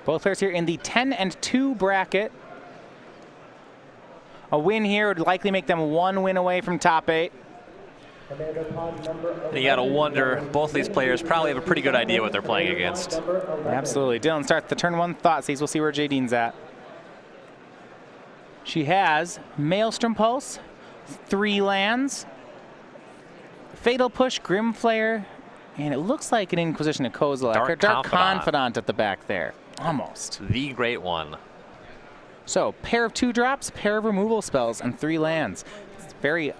Both players here in the 10-2 bracket. A win here would likely make them 1 win away from top 8. And you got to wonder, both of these players probably have a pretty good idea what they're playing against. Absolutely. Dylan starts the turn 1 Thoughtseize. We'll see where Jadine's at. She has Maelstrom Pulse, 3 lands, Fatal Push, Grimflayer, and it looks like an Inquisition of Kozilek. Dark Confidant at the back there. Almost. The great one. So, pair of 2-drops, pair of removal spells, and 3 lands. It's a very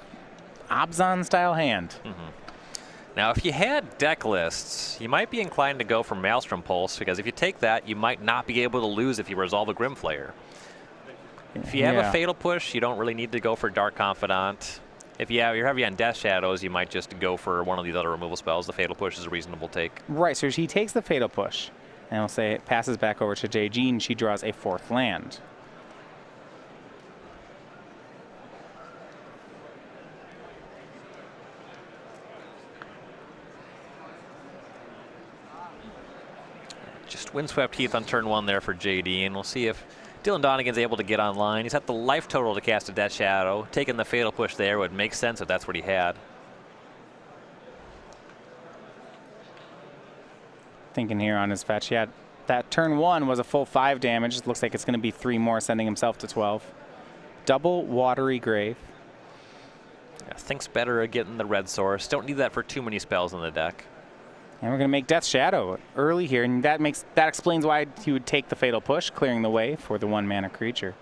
Abzan-style hand. Now, if you had deck lists, you might be inclined to go for Maelstrom Pulse, because if you take that, you might not be able to lose if you resolve a Grimflayer. If you have a Fatal Push, you don't really need to go for Dark Confidant. If you're heavy on Death Shadows, you might just go for one of these other removal spells. The Fatal Push is a reasonable take. Right, so she takes the Fatal Push, and we'll say it passes back over to Jadine. She draws a 4th land. Just Windswept Heath on turn 1 there for Jadine. We'll see if Dylan Donegan's able to get online. He's at the life total to cast a Death Shadow. Taking the Fatal Push there would make sense if that's what he had. Thinking here on his fetch, yeah, that turn 1 was a full 5 damage. It looks like it's going to be 3 more, sending himself to 12. Double Watery Grave. Yeah, thinks better of getting the red source. Don't need that for too many spells in the deck. And we're going to make Death Shadow early here, and that explains why he would take the Fatal Push, clearing the way for the 1-mana creature.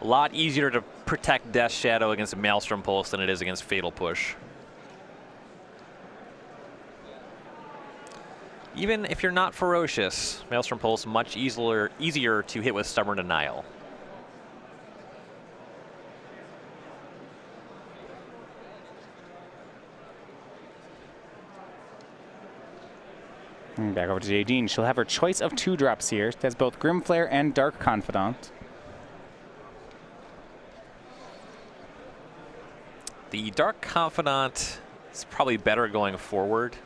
A lot easier to protect Death Shadow against a Maelstrom Pulse than it is against Fatal Push. Even if you're not ferocious, Maelstrom Pulse much easier to hit with Stubborn Denial. And back over to Jadine. She'll have her choice of 2-drops here. It has both Grimflayer and Dark Confidant. The Dark Confidant is probably better going forward.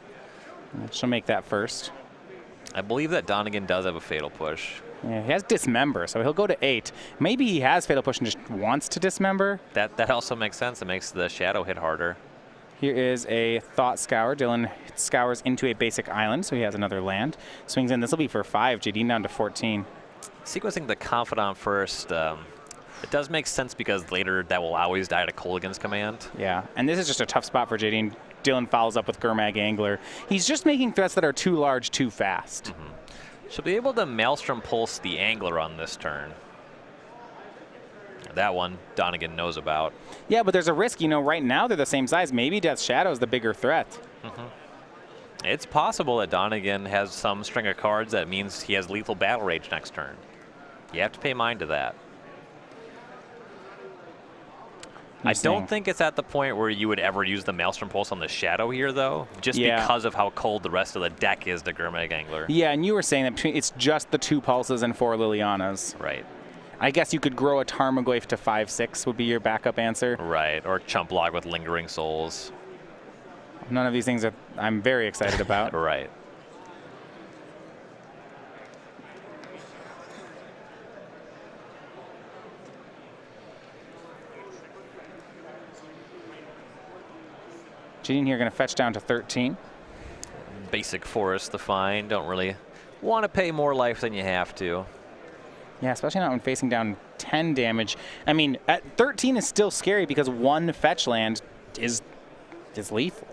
She'll make that first. I believe that Donegan does have a Fatal Push. Yeah, he has Dismember, so he'll go to 8. Maybe he has Fatal Push and just wants to Dismember. That also makes sense. It makes the Shadow hit harder. Here is a Thought Scour. Dylan scours into a basic island, so he has another land. Swings in. This will be for 5. Jadine down to 14. Sequencing the Confidant first, it does make sense because later that will always die to Kolaghan's command. Yeah, and this is just a tough spot for Jadine. Dylan follows up with Gurmag Angler. He's just making threats that are too large too fast. She'll be able to Maelstrom Pulse the Angler on this turn. That one Donegan knows about. Yeah, but there's a risk. You know, right now they're the same size. Maybe Death Shadow is the bigger threat. It's possible that Donegan has some string of cards that means he has lethal Battle Rage next turn. You have to pay mind to that. I don't think it's at the point where you would ever use the Maelstrom Pulse on the Shadow here, though, just because of how cold the rest of the deck is to Gurmag Angler. Yeah, and you were saying that it's just the 2 Pulses and 4 Lilianas. Right. I guess you could grow a Tarmogoyf to 5/6 would be your backup answer. Right, or Chump Block with Lingering Souls. None of these things I'm very excited about. Right. Jadine here going to fetch down to 13. Basic Forest to find. Don't really want to pay more life than you have to. Yeah, especially not when facing down 10 damage. I mean, at 13 is still scary because 1 fetch land is lethal.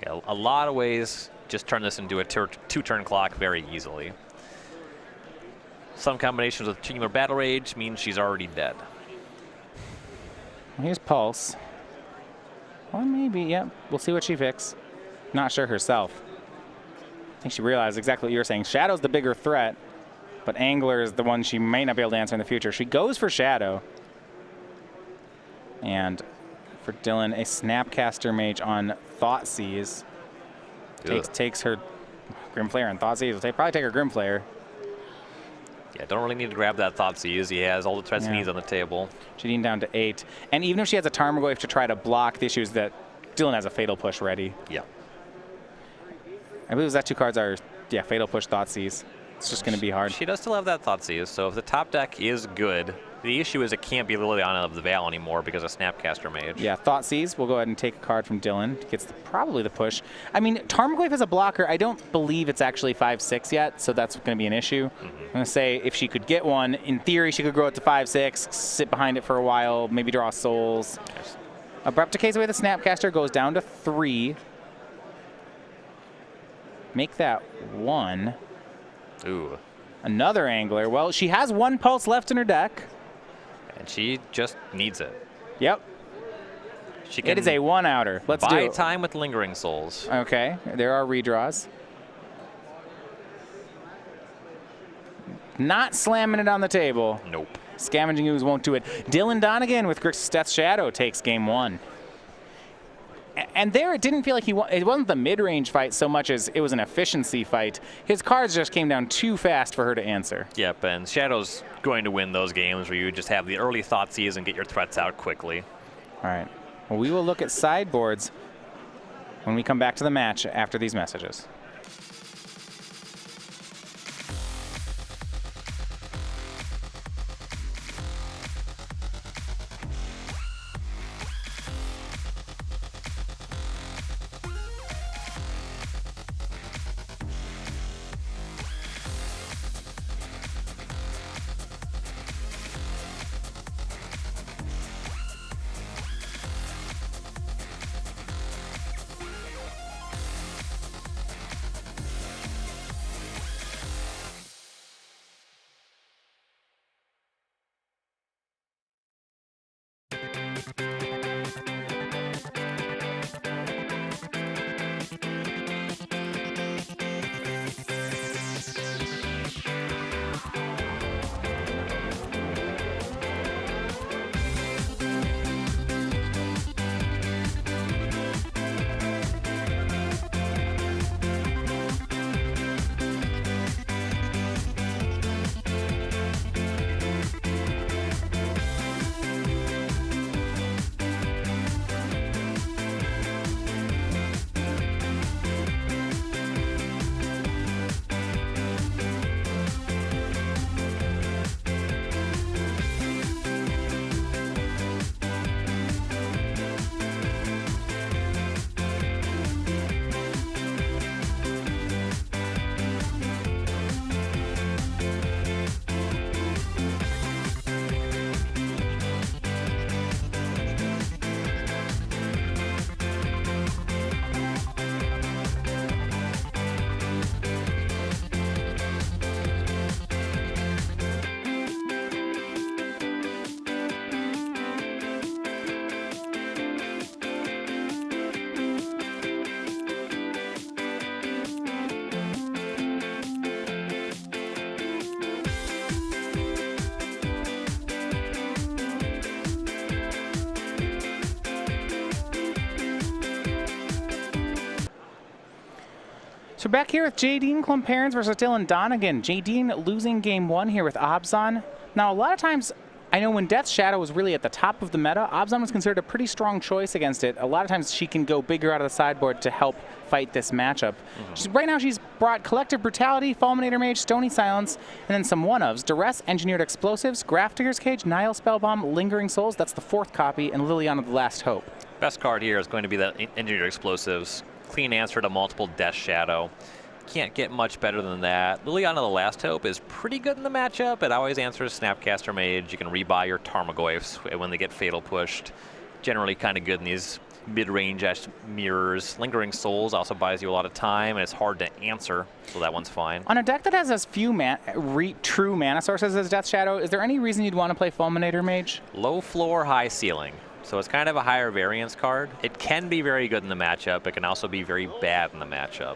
Yeah, a lot of ways just turn this into a 2-turn clock very easily. Some combinations with Tubular Battle Rage means she's already dead. Here's Pulse. Or maybe, yeah, we'll see what she picks. Not sure herself. I think she realized exactly what you were saying. Shadow's the bigger threat, but Angler is the one she might not be able to answer in the future. She goes for Shadow. And for Dylan, a Snapcaster Mage on Thoughtseize. Takes her Grimflayer and Thoughtseize. Will probably take her Grimflayer. Yeah, don't really need to grab that Thoughtseize. He has all the threats he needs on the table. Jadine down to 8. And even if she has a Tarmogoyf to try to block, the issue is that Dylan has a Fatal Push ready. Yeah. I believe that 2 cards are, yeah, Fatal Push, Thoughtseize. It's just going to be hard. She does still have that Thoughtseize, so if the top deck is good, the issue is it can't be Liliana of the Veil anymore because of Snapcaster Mage. Yeah, Thoughtseize. We'll go ahead and take a card from Dylan. Gets probably the push. I mean, Tarmogoyf as a blocker, I don't believe it's actually 5/6 yet, so that's going to be an issue. I'm going to say if she could get one, in theory, she could grow it to 5/6, sit behind it for a while, maybe draw souls. Abrupt Decays away the Snapcaster, goes down to 3. Make that 1. Ooh. Another Angler. Well, she has 1 Pulse left in her deck. And she just needs it. Yep. She can it is a 1-outer. Let's do buy it. time with Lingering Souls. Okay, there are redraws. Not slamming it on the table. Nope. Scavenging Ooze won't do it. Dylan Donegan with Grixis Death Shadow takes game 1. And there it didn't feel like it wasn't the mid-range fight so much as it was an efficiency fight. His cards just came down too fast for her to answer. Yep, and Shadow's going to win those games where you just have the early Thoughtseize and get your threats out quickly. All right. Well, we will look at sideboards when we come back to the match after these messages. So back here with Jadine Klomparens versus Dylan Donegan. Jadine losing game 1 here with Obzon. Now, a lot of times, I know when Death Shadow was really at the top of the meta, Obzon was considered a pretty strong choice against it. A lot of times she can go bigger out of the sideboard to help fight this matchup. Right now she's brought Collective Brutality, Fulminator Mage, Stony Silence, and then some one-ofs. Duress, Engineered Explosives, Grafdigger's Cage, Nihil Spellbomb, Lingering Souls, that's the 4th copy, and Liliana the Last Hope. Best card here is going to be the Engineered Explosives. Clean answer to multiple Death Shadow. Can't get much better than that. Liliana the Last Hope is pretty good in the matchup. It always answers Snapcaster Mage. You can rebuy your Tarmogoyfs when they get Fatal Pushed. Generally kind of good in these mid-range mirrors. Lingering Souls also buys you a lot of time, and it's hard to answer, so that one's fine. On a deck that has as few true mana sources as Death Shadow, is there any reason you'd want to play Fulminator Mage? Low floor, high ceiling. So it's kind of a higher variance card. It can be very good in the matchup. It can also be very bad in the matchup.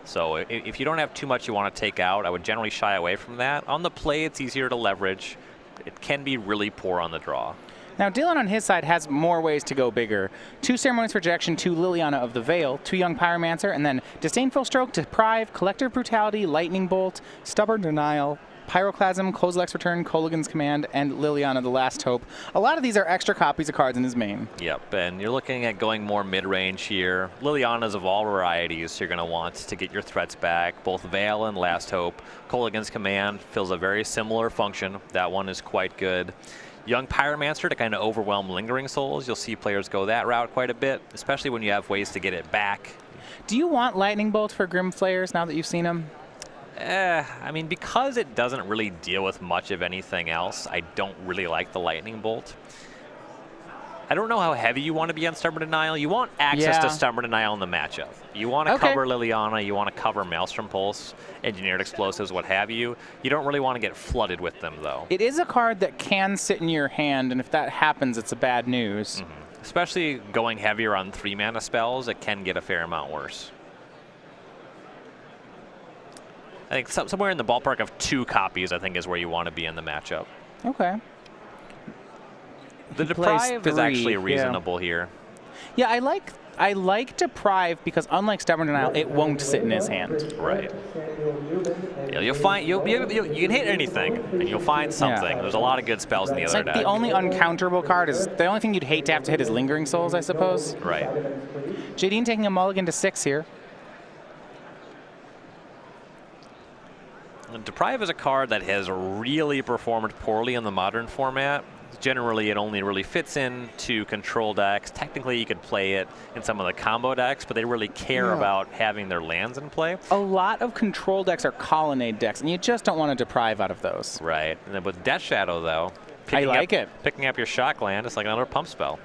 So if you don't have too much you want to take out, I would generally shy away from that. On the play, it's easier to leverage. It can be really poor on the draw. Now, Dylan on his side has more ways to go bigger. 2 Ceremonies for Rejection, 2 Liliana of the Veil, 2 Young Pyromancer, and then Disdainful Stroke, Deprive, Collective Brutality, Lightning Bolt, Stubborn Denial, Pyroclasm, Kozilek's Return, Kolaghan's Command, and Liliana the Last Hope. A lot of these are extra copies of cards in his main. Yep, and you're looking at going more mid-range here. Lilianas of all varieties you're going to want to get your threats back, both Veil and Last Hope. Kolaghan's Command fills a very similar function. That one is quite good. Young Pyromancer to kind of overwhelm Lingering Souls. You'll see players go that route quite a bit, especially when you have ways to get it back. Do you want Lightning Bolt for Grim Flayers now that you've seen him? I mean, because it doesn't really deal with much of anything else, I don't really like the Lightning Bolt. I don't know how heavy you want to be on Stubborn Denial. You want access to Stubborn Denial in the matchup. You want to cover Liliana, you want to cover Maelstrom Pulse, Engineered Explosives, what have you. You don't really want to get flooded with them, though. It is a card that can sit in your hand, and if that happens, it's a bad news. Especially going heavier on 3-mana spells, it can get a fair amount worse. I think somewhere in the ballpark of 2 copies, I think, is where you want to be in the matchup. Okay. The Deprive is actually reasonable here. Yeah, I like Deprive because unlike Stubborn Denial, it won't sit in his hand. Right. You'll find you can hit anything and you'll find something. There's a lot of good spells in the other deck. The only uncounterable card is the only thing you'd hate to have to hit is Lingering Souls, I suppose. Right. Jadine taking a mulligan to 6 here. Deprive is a card that has really performed poorly in the modern format. Generally, it only really fits into control decks. Technically, you could play it in some of the combo decks, but they really care about having their lands in play. A lot of control decks are Colonnade decks, and you just don't want to Deprive out of those. Right. And then with Death Shadow, though, picking up your shock land, it's like another pump spell.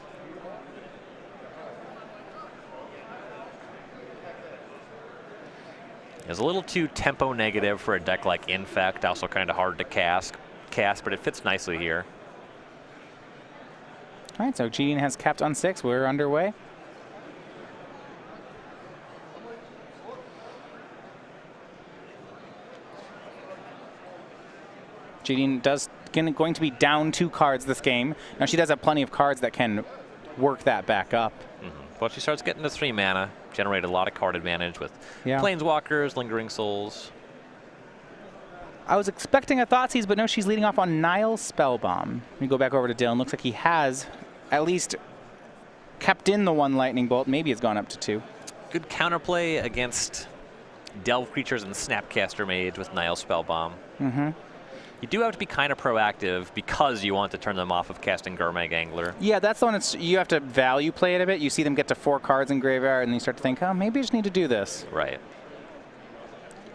It's a little too tempo negative for a deck like Infect, also kind of hard to cast, but it fits nicely here. All right, so Jadine has capped on 6. We're underway. Jadine going to be down 2 cards this game. Now she does have plenty of cards that can work that back up. Well, she starts getting to 3 mana, generate a lot of card advantage with Planeswalkers, Lingering Souls. I was expecting a Thoughtseize, but no, she's leading off on Nile Spellbomb. Let me go back over to Dylan. Looks like he has at least kept in the 1 Lightning Bolt. Maybe it's gone up to 2. Good counterplay against Delve Creatures and Snapcaster Mage with Nile Spellbomb. You do have to be kind of proactive because you want to turn them off of casting Garmag Angler. Yeah, that's the one you have to value play it a bit. You see them get to 4 cards in graveyard, and you start to think, oh, maybe I just need to do this. Right.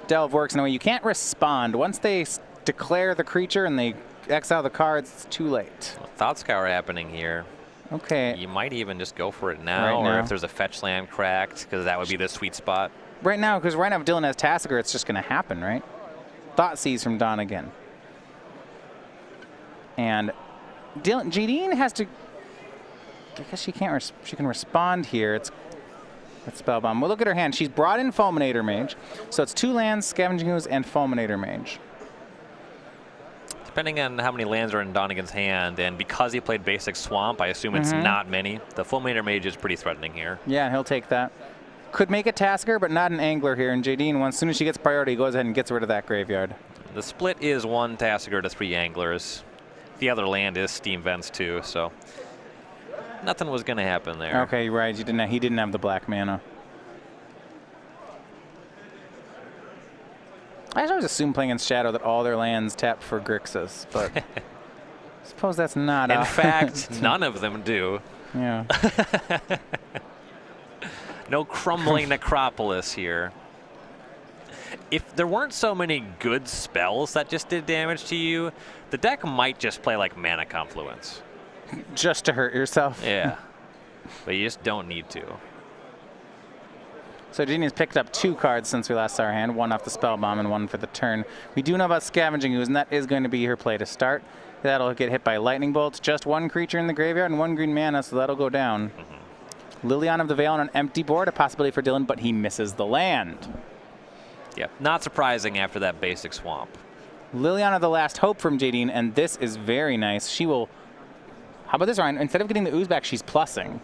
Delve works in a way you can't respond. Once they declare the creature and they exile the cards, it's too late. Thought Scour happening here. Okay. You might even just go for it now, or if there's a fetch land cracked, because that would be the sweet spot. Right now, because right now if Dylan has Tassiger, it's just going to happen, right? Thoughtseize from Donegan. And Jadine has to. I guess she can't. She can respond here. It's Spellbomb. Well, look at her hand. She's brought in Fulminator Mage, so it's 2 lands, Scavenging Ooze, and Fulminator Mage. Depending on how many lands are in Donegan's hand, and because he played basic Swamp, I assume it's not many. The Fulminator Mage is pretty threatening here. Yeah, he'll take that. Could make a Tasker, but not an Angler here. And Jadine, as soon as she gets priority, goes ahead and gets rid of that graveyard. The split is 1 Tasker to 3 Anglers. The other land is Steam Vents too, so nothing was going to happen there. Okay, right. He didn't have the black mana. I always assume playing in Shadow that all their lands tap for Grixis, but I suppose that's not. In fact, none of them do. Yeah. No Crumbling Necropolis here. If there weren't so many good spells that just did damage to you, the deck might just play like Mana Confluence. Just to hurt yourself? Yeah. But you just don't need to. So Jadine has picked up 2 cards since we last saw her hand, 1 off the Spellbomb and 1 for the turn. We do know about Scavenging Ooze, and that is going to be her play to start. That'll get hit by Lightning Bolts. Just 1 creature in the graveyard and 1 green mana, so that'll go down. Liliana of the Veil on an empty board, a possibility for Dylan, but he misses the land. Yep, not surprising after that basic Swamp. Liliana the Last Hope from Jadine, and this is very nice. She will. How about this, Ryan? Instead of getting the Ooze back, she's plussing.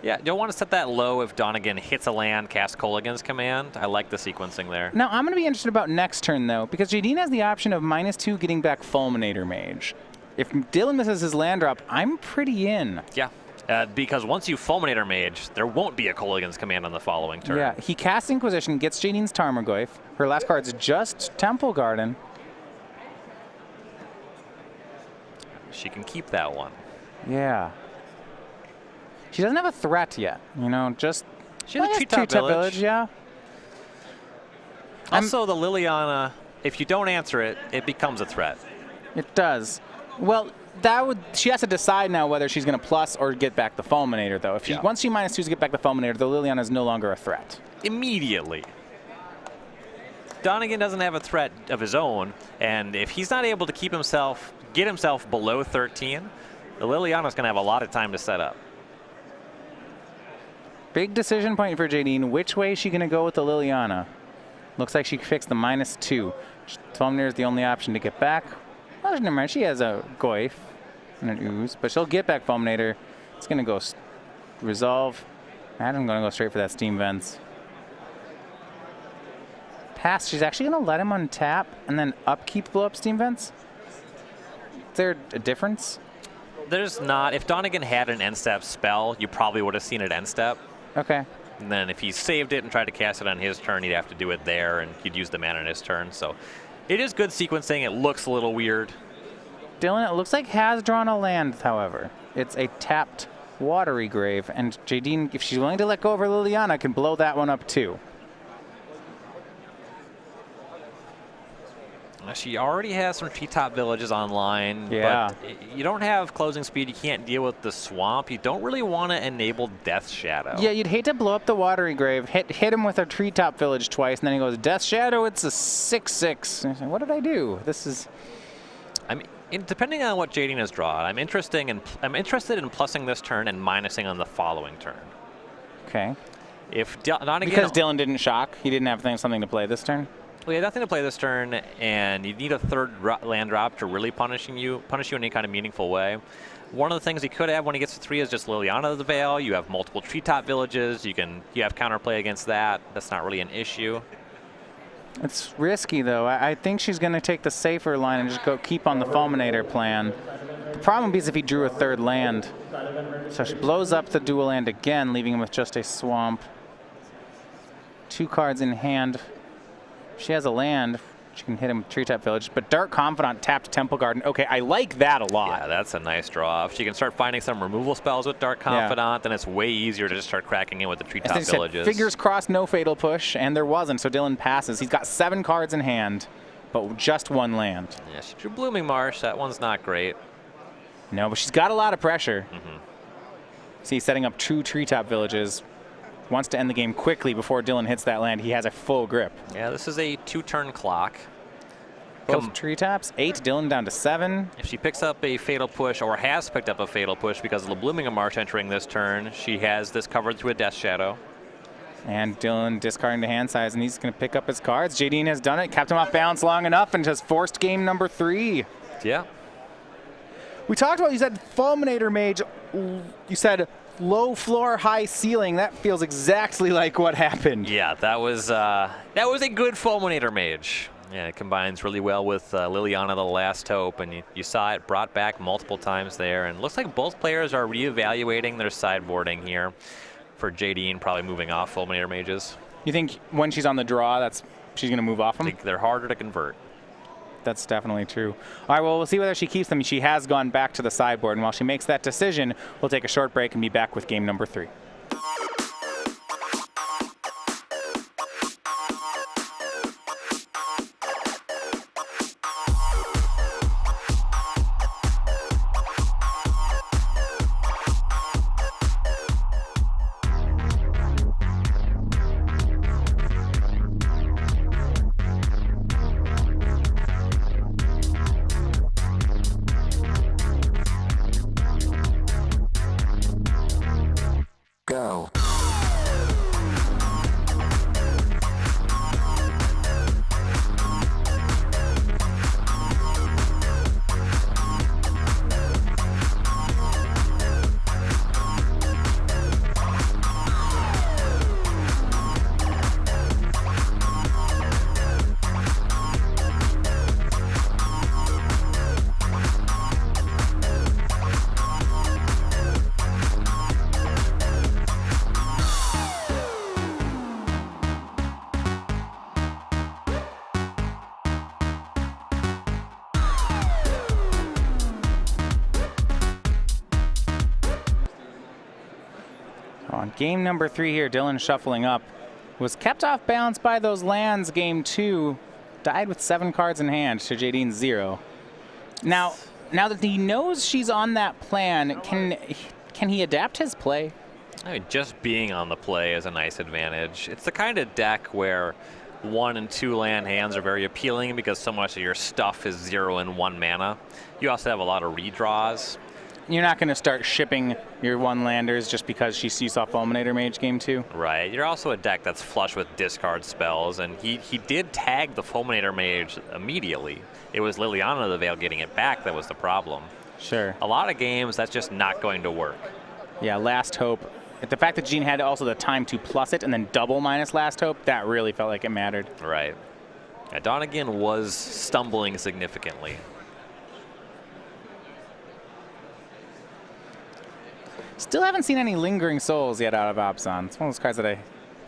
Yeah, you'll want to set that low if Donegan hits a land, cast Kolaghan's Command. I like the sequencing there. Now, I'm going to be interested about next turn, though, because Jadine has the option of -2 getting back Fulminator Mage. If Dylan misses his land drop, I'm pretty in. Yeah, because once you Fulminator Mage, there won't be a Kolaghan's Command on the following turn. Yeah, he casts Inquisition, gets Jadine's Tarmogoyf. Her last card's just Temple Garden. She can keep that one. Yeah. She doesn't have a threat yet, you know, just... She has a Treetop Village. Yeah. Also, the Liliana, if you don't answer it, it becomes a threat. It does. Well, she has to decide now whether she's going to plus or get back the Fulminator, though. If once she -2s get back the Fulminator, the Liliana is no longer a threat. Immediately. Donegan doesn't have a threat of his own, and if he's not able to get himself below 13, the Liliana's going to have a lot of time to set up. Big decision point for Jadine. Which way is she going to go with the Liliana? Looks like she fixed the -2. Fulminator is the only option to get back. Well, never mind. She has a Goyf and an Ooze, but she'll get back Fulminator. It's going to go resolve. I'm going to go straight for that Steam Vents. Pass. She's actually going to let him untap and then upkeep blow up Steam Vents? Is there a difference? There's not. If Donegan had an end step spell, you probably would have seen it end step. Okay. And then if he saved it and tried to cast it on his turn, he'd have to do it there, and he'd use the mana on his turn. So it is good sequencing. It looks a little weird. Dylan, it looks like has drawn a land, however. It's a tapped Watery Grave, and Jadine, if she's willing to let go of her Liliana, can blow that one up too. She already has some Treetop Villages online, yeah. But you don't have closing speed. You can't deal with the swamp. You don't really want to enable Death Shadow. Yeah, you'd hate to blow up the Watery Grave, hit him with a Treetop Village twice, and then he goes, Death Shadow, it's a 6/6. What did I do? This is... I mean, depending on what Jadine has drawn, I'm interested in plussing this turn and minusing on the following turn. Okay. If Donegan... Because Dylan didn't shock, he didn't have something to play this turn? Well, you have nothing to play this turn, and you need a third land drop to really punish you in any kind of meaningful way. One of the things he could have when he gets to 3 is just Liliana of the Veil. You have multiple Treetop Villages. You have counterplay against that. That's not really an issue. It's risky, though. I think she's going to take the safer line and just go keep on the Fulminator plan. The problem is if he drew a third land. So she blows up the dual land again, leaving him with just a swamp. 2 cards in hand. She has a land. She can hit him with Treetop Village. But Dark Confidant tapped Temple Garden. Okay, I like that a lot. Yeah, that's a nice draw. If she can start finding some removal spells with Dark Confidant, then it's way easier to just start cracking in with the Treetop Villages. Fingers crossed, no Fatal Push, and there wasn't, so Dylan passes. He's got 7 cards in hand, but just 1 land. Yeah, she drew Blooming Marsh. That one's not great. No, but she's got a lot of pressure. See, setting up 2 Treetop Villages. Wants to end the game quickly before Dylan hits that land. He has a full grip. Yeah, this is a 2-turn clock. Both Treetops, 8, Dylan down to 7. If she picks up a Fatal Push, or has picked up a Fatal Push because of the Blooming Marsh entering this turn, she has this covered through a Death Shadow. And Dylan discarding the hand size, and he's going to pick up his cards. Jadine has done it, kept him off balance long enough, and just forced game number 3. Yeah. We talked about, you said Fulminator Mage, you said low floor, high ceiling. That feels exactly like what happened. Yeah, that was a good Fulminator Mage. Yeah, it combines really well with Liliana, the Last Hope, and you saw it brought back multiple times there. And it looks like both players are reevaluating their sideboarding here. For Jadine, probably moving off Fulminator Mages. You think when she's on the draw, she's going to move off them? I think they're harder to convert. That's definitely true. All right, well, we'll see whether she keeps them. She has gone back to the sideboard, and while she makes that decision, we'll take a short break and be back with game number 3. on game number 3 here, Dylan shuffling up. Was kept off balance by those lands game 2. Died with 7 cards in hand to Jadine's 0. Now that he knows she's on that plan, can he adapt his play? I mean, just being on the play is a nice advantage. It's the kind of deck where 1 and 2 land hands are very appealing because so much of your stuff is 0 and 1 mana. You also have a lot of redraws. You're not going to start shipping your 1-landers just because you saw Fulminator Mage game 2? Right. You're also a deck that's flush with discard spells, and he did tag the Fulminator Mage immediately. It was Liliana the Veil getting it back that was the problem. Sure. A lot of games, that's just not going to work. Yeah, Last Hope. The fact that Jadine had also the time to plus it and then double minus Last Hope, that really felt like it mattered. Right. Yeah, Donegan was stumbling significantly. Still haven't seen any Lingering Souls yet out of Abzan. It's one of those cards that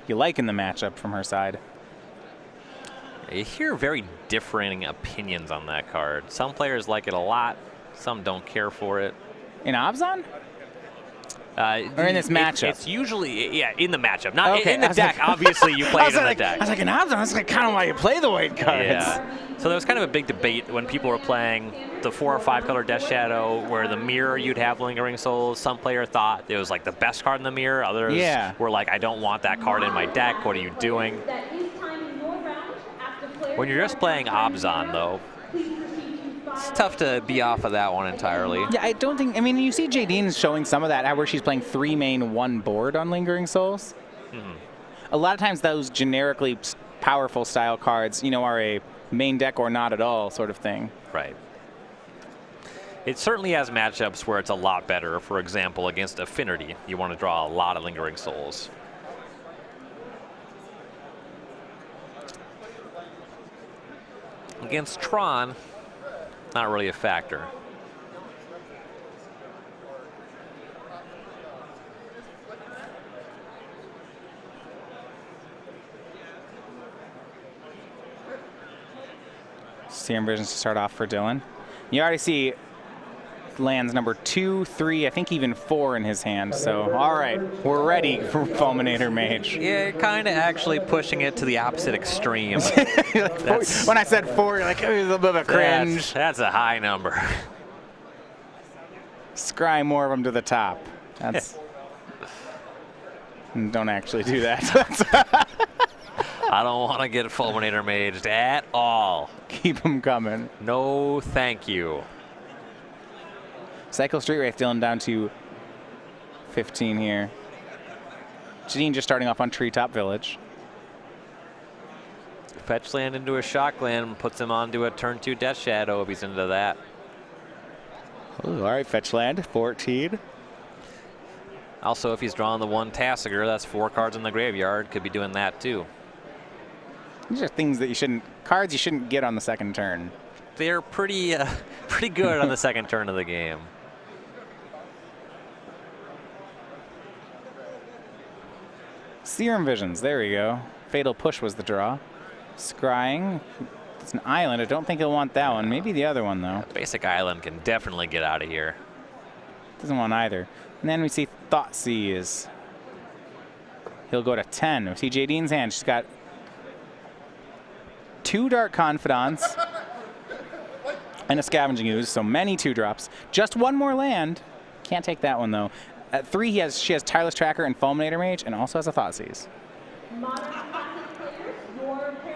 you like in the matchup from her side. You hear very differing opinions on that card. Some players like it a lot. Some don't care for it. In Abzan? Or in this matchup? It's usually, yeah, in the matchup. Not okay. in the deck. Obviously, you play it in the deck. I was like, in Abzan, that's like kind of why you play the white cards. Yeah. So there was kind of a big debate when people were playing the 4 or 5 color Death Shadow, where the mirror you'd have Lingering Souls. Some player thought it was like the best card in the mirror. Others were like, I don't want that card in my deck. What are you doing? When you're just playing Abzan, though, it's tough to be off of that one entirely. Yeah, I don't think, I mean, you see Jadine showing some of that where she's playing 3 main, 1 board on Lingering Souls. A lot of times those generically powerful style cards, are a main deck or not at all sort of thing. Right. It certainly has matchups where it's a lot better. For example, against Affinity, you want to draw a lot of Lingering Souls. Against Tron, not really a factor. Serum Visions to start off for Dylan. You already see lands number 2, 3, I think even 4 in his hand. So, all right, we're ready for Fulminator Mage. Yeah, you're kind of actually pushing it to the opposite extreme. When I said 4, you're like, oh, a little bit of a cringe. That's a high number. Scry more of them to the top. That's. Don't actually do that. I don't want to get Fulminator Maged at all. Keep them coming. No, thank you. Cycle Street Wraith Dylan down to 15 here. Jadine just starting off on Treetop Village. Fetch land into a shock land, puts him onto a turn 2 Death Shadow if he's into that. Ooh, all right, fetch land, 14. Also, if he's drawing the 1 Tassiger, that's 4 cards in the graveyard. Could be doing that too. These are things that cards you shouldn't get on the second turn. They're pretty good on the second turn of the game. Serum Visions, there we go. Fatal Push was the draw. Scrying, it's an island. I don't think he'll want that one. Maybe the other one, though. Basic Island can definitely get out of here. Doesn't want either. And then we see Thoughtseize. He'll go to 10. We see Jadine's hand. She's got 2 Dark Confidants and a Scavenging Ooze, so many 2-drops. Just 1 more land. Can't take that one, though. At 3, she has Tireless Tracker and Fulminator Mage, and also has a Thoughtseize.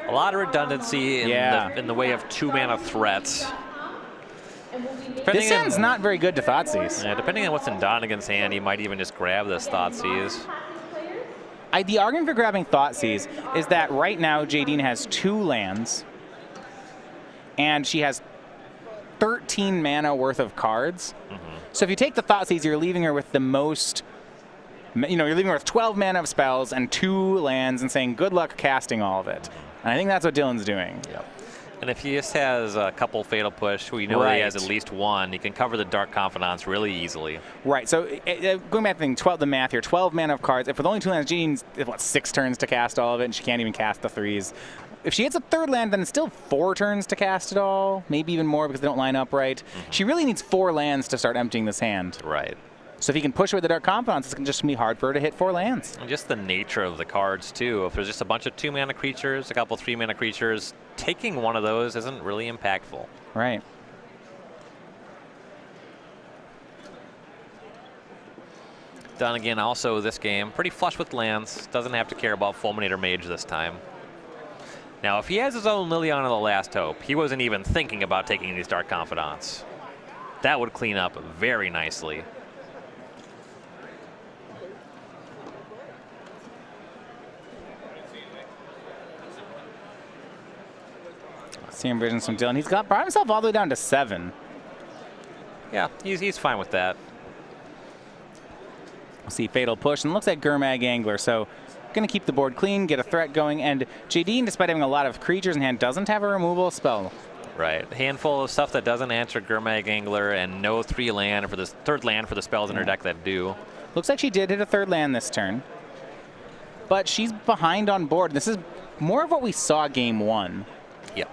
A lot of redundancy in the way of 2-mana threats. This hand's not very good to Thoughtseize. Yeah, depending on what's in Donegan's hand, he might even just grab this Thoughtseize. The argument for grabbing Thoughtseize is that right now Jadine has 2 lands, and she has 13 mana worth of cards. So if you take the Thoughtseize, you're leaving her with the most, you're leaving her with 12 mana of spells and 2 lands and saying good luck casting all of it. And I think that's what Dylan's doing. Yep. And if he just has a couple Fatal Push, we know that he has at least 1, he can cover the Dark Confidants really easily. Right, so going back to the math here, 12 mana of cards. If with only 2 lands, Jadine's, 6 turns to cast all of it, and she can't even cast the 3s. If she hits a 3rd land, then it's still 4 turns to cast it all, maybe even more because they don't line up right. She really needs 4 lands to start emptying this hand. Right. So if he can push her with the Dark Confidants, it's going to just be hard for her to hit 4 lands. And just the nature of the cards, too. If there's just a bunch of 2-mana creatures, a couple 3-mana creatures, taking one of those isn't really impactful. Right. Donegan also this game, pretty flush with lands. Doesn't have to care about Fulminator Mage this time. Now, if he has his own Liliana the Last Hope, he wasn't even thinking about taking these Dark Confidants. That would clean up very nicely. Seeing visions from Dylan. He's brought himself all the way down to 7. Yeah, he's fine with that. We'll see Fatal Push, and it looks like Gurmag Angler, so going to keep the board clean, get a threat going, and Jadine, despite having a lot of creatures in hand, doesn't have a removal spell. Right, a handful of stuff that doesn't answer Gurmag Angler, and no 3 land for the 3rd land for the spells in her deck that do. Looks like she did hit a 3rd land this turn, but she's behind on board. This is more of what we saw game 1. Yep.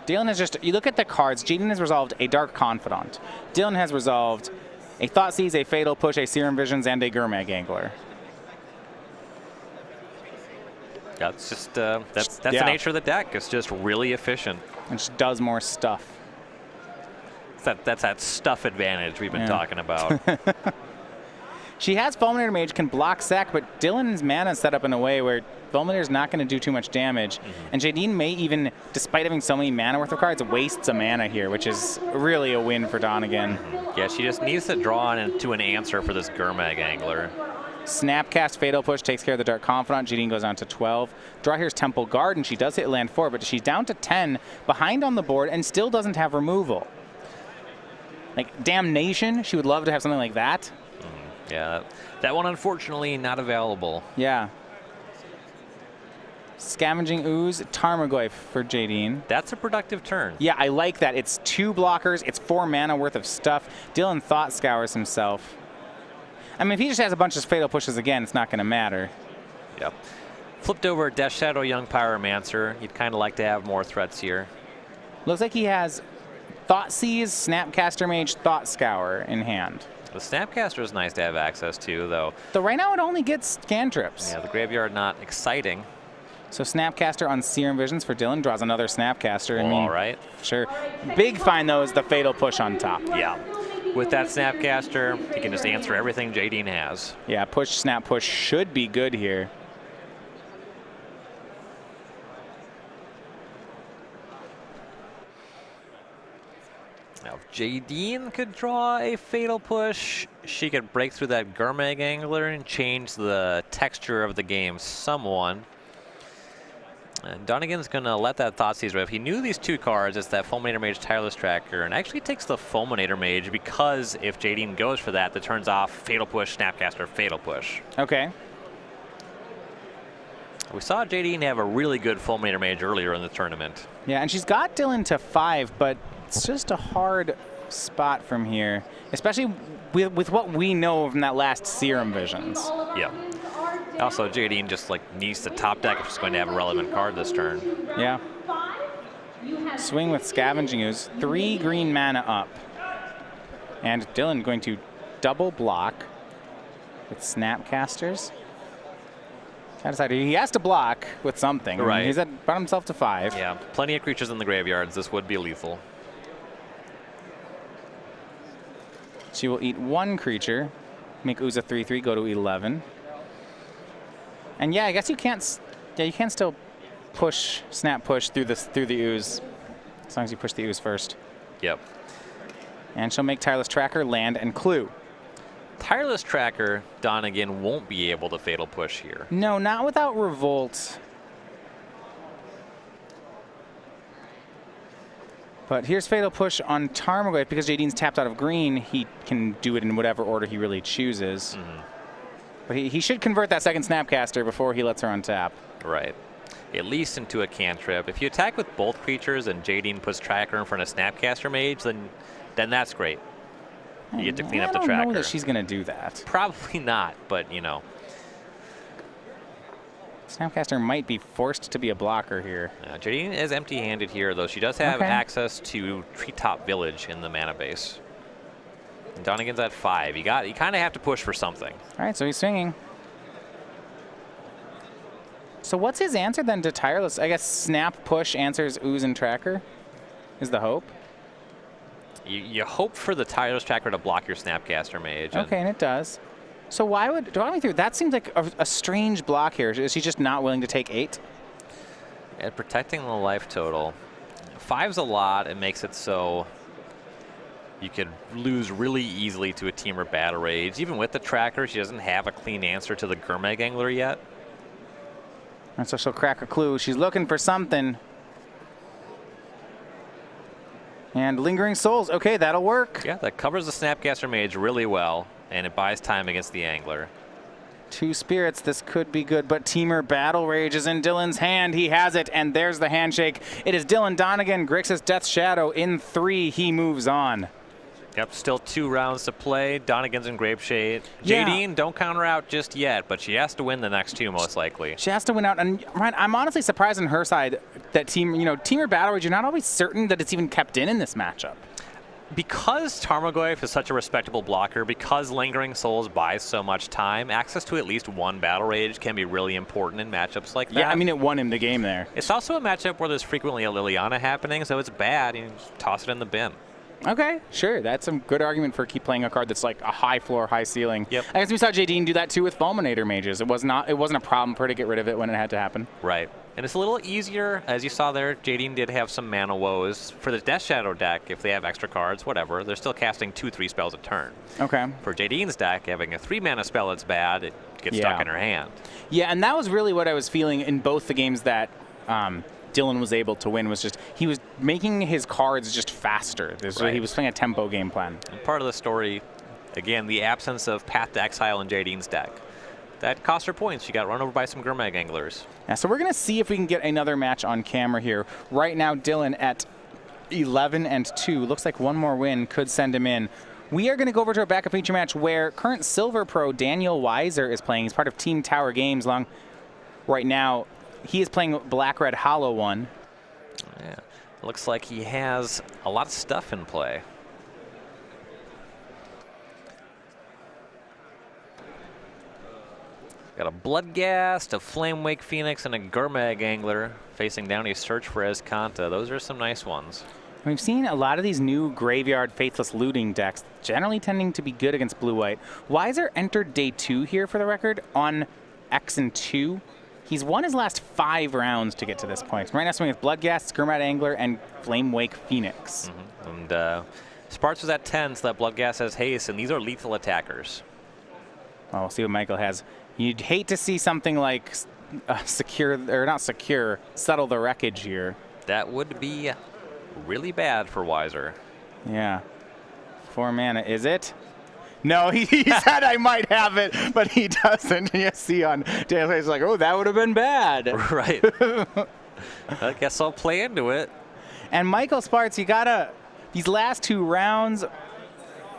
Dylan has just, you look at the cards, Jadine has resolved a Dark Confidant. Dylan has resolved a Thoughtseize, a Fatal Push, a Serum Visions, and a Gurmag Angler. Yeah, it's just, that's the nature of the deck. It's just really efficient. And she does more stuff. That's that stuff advantage we've been talking about. She has Fulminator Mage, can block sack, but Dylan's mana is set up in a way where Fulminator's not going to do too much damage. And Jadine may even, despite having so many mana worth of cards, wastes a mana here, which is really a win for Donegan. Yeah, she just needs to draw into an answer for this Gurmag Angler. Snapcast Fatal Push takes care of the Dark Confidant. Jadine goes down to 12. Draw here's Temple Garden. She does hit land 4, but she's down to 10, behind on the board, and still doesn't have removal. Like Damnation, she would love to have something like that. Yeah, that one unfortunately not available. Yeah. Scavenging Ooze, Tarmogoyf for Jadine. That's a productive turn. Yeah, I like that. It's 2 blockers. It's 4 mana worth of stuff. Dylan Thought Scours himself. I mean, if he just has a bunch of Fatal Pushes again, it's not going to matter. Yep. Flipped over Death Shadow Young Pyromancer. You'd kind of like to have more threats here. Looks like he has Thoughtseize, Snapcaster Mage, Thought Scour in hand. The Snapcaster is nice to have access to, though. So right now it only gets cantrips. Yeah, the graveyard not exciting. So Snapcaster on Serum Visions for Dylan draws another Snapcaster. I mean, all right. Sure. Big find, though, is the Fatal Push on top. Yeah. With that Snapcaster, you can just answer everything Jadine has. Yeah, push, snap, push should be good here. Now, if Jadine could draw a Fatal Push, she could break through that Gurmag Angler and change the texture of the game somewhat. And Donegan's going to let that Thoughtseize rip. He knew these 2 cards. It's that Fulminator Mage Tireless Tracker, and actually takes the Fulminator Mage because if Jadine goes for that turns off Fatal Push, Snapcaster, Fatal Push. Okay. We saw Jadine have a really good Fulminator Mage earlier in the tournament. Yeah, and she's got Dylan to 5, but it's just a hard spot from here, especially with what we know from that last Serum Visions. Yeah. Also, Jadine just needs to top deck if she's going to have a relevant card this turn. Yeah. Swing with Scavenging Ooze, 3 green mana up. And Dylan going to double block with Snapcasters. I decided he has to block with something. Right. He's brought himself to 5. Yeah, plenty of creatures in the graveyards. This would be lethal. She will eat 1 creature, make Ooze a 3/3, go to 11. And yeah, I guess you can't. Yeah, you can still push, snap push through the Ooze, as long as you push the Ooze first. Yep. And she'll make Tireless Tracker, land, and Clue. Tireless Tracker, Donegan won't be able to Fatal Push here. No, not without Revolt. But here's Fatal Push on Tarmogoyf. Because Jadine's tapped out of green, he can do it in whatever order he really chooses. But he should convert that second Snapcaster before he lets her untap. Right. At least into a cantrip. If you attack with both creatures and Jadine puts Tracker in front of Snapcaster Mage, then that's great. You get to clean up the Tracker. I don't know that she's going to do that. Probably not, but you know. Snapcaster might be forced to be a blocker here. Jadine is empty-handed here, though she does have access to Treetop Village in the mana base. Donegan's at 5. You kind of have to push for something. All right, so he's swinging. So what's his answer then to Tireless? I guess snap, push, answers, ooze, and tracker is the hope. You hope for the Tireless Tracker to block your Snapcaster Mage. Okay, and it does. So why would, do I me through? That seems like a strange block here. Is he just not willing to take 8? And protecting the life total. 5's a lot. It makes it so you could lose really easily to a Teamer Battle Rage. Even with the tracker, she doesn't have a clean answer to the Gurmag Angler yet. And so she'll crack a clue. She's looking for something. And Lingering Souls. Okay, that'll work. Yeah, that covers the Snapcaster Mage really well, and it buys time against the Angler. 2 spirits, this could be good, but Teamer Battle Rage is in Dylan's hand. He has it, and there's the handshake. It is Dylan Donegan, Grixis Death Shadow in 3. He moves on. Yep, still 2 rounds to play. Donegan's in Grape Shade. Yeah. Jadine, don't count her out just yet, but she has to win the next 2 most likely. She has to win out, and Ryan, I'm honestly surprised on her side that Teamer Battle Rage, you're not always certain that it's even kept in this matchup. Because Tarmogoyf is such a respectable blocker, because Lingering Souls buys so much time, access to at least 1 Battle Rage can be really important in matchups like that. Yeah, I mean, it won him the game there. It's also a matchup where there's frequently a Liliana happening, so it's bad. You just toss it in the bin. Okay, sure. That's a good argument for keep playing a card that's like a high floor, high ceiling. Yep. I guess we saw Jadine do that too with Fulminator Mages. It wasn't a problem for her to get rid of it when it had to happen. Right. And it's a little easier, as you saw there. Jadine did have some mana woes. For the Death Shadow deck, if they have extra cards, whatever, they're still casting 2-3 spells a turn. Okay. For Jadine's deck, having a 3-mana spell that's bad, it gets stuck in her hand. Yeah, and that was really what I was feeling in both the games that Dylan was able to win, was just he was making his cards just faster. Right. He was playing a tempo game plan. And part of the story, again, the absence of Path to Exile in Jadine's deck. That cost her points. She got run over by some Gurmag Anglers. Yeah, so we're going to see if we can get another match on camera here. Right now, Dylan at 11-2. Looks like one more win could send him in. We are going to go over to our backup feature match where current Silver Pro Daniel Weiser is playing. He's part of Team Tower Games. Right now, he is playing Black-Red Hollow One. Yeah, looks like he has a lot of stuff in play. Got a Bloodghast, a Flamewake Phoenix, and a Gurmag Angler facing down a Search for Azcanta. Those are some nice ones. We've seen a lot of these new Graveyard Faithless Looting decks generally tending to be good against blue-white. Weiser entered day 2 here for the record on X and 2. He's won his last 5 rounds to get to this point. Right now swinging with Bloodghast, Gurmag Angler, and Flamewake Phoenix. And Sparks was at 10, so that Bloodghast has haste, and these are lethal attackers. Well, we'll see what Michael has. You'd hate to see something like Settle the Wreckage here. That would be really bad for Weiser. Yeah. 4 mana, is it? No, he said I might have it, but he doesn't. You see on Daniel's face like, oh, that would have been bad. Right. I guess I'll play into it. And Michael Sparks, you gotta, these last 2 rounds,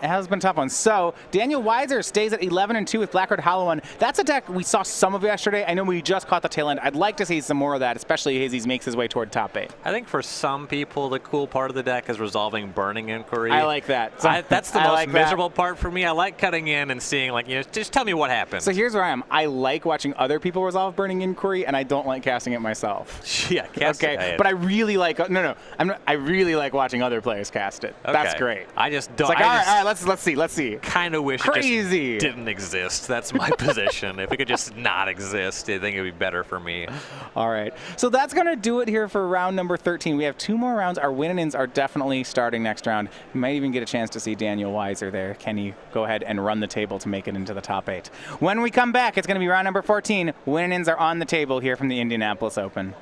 it has been a tough one. So Daniel Weiser stays at 11-2 with Black-Red Hollow One. That's a deck we saw some of yesterday. I know we just caught the tail end. I'd like to see some more of that, especially as he makes his way toward top 8. I think for some people, the cool part of the deck is resolving Burning Inquiry. I like that. That's the most miserable part for me. I like cutting in and seeing, like, just tell me what happened. So here's where I am. I like watching other people resolve Burning Inquiry, and I don't like casting it myself. Yeah, casting it. Okay, but I really like, I really like watching other players cast it. Okay. That's great. I just don't. It's like, all right, let's see. Kind of wish it just didn't exist. That's my position. If it could just not exist, I think it would be better for me. All right. So that's going to do it here for round number 13. We have 2 more rounds. Our win-ins are definitely starting next round. You might even get a chance to see Daniel Weiser there. Can he go ahead and run the table to make it into the top 8? When we come back, it's going to be round number 14. Win-ins are on the table here from the Indianapolis Open.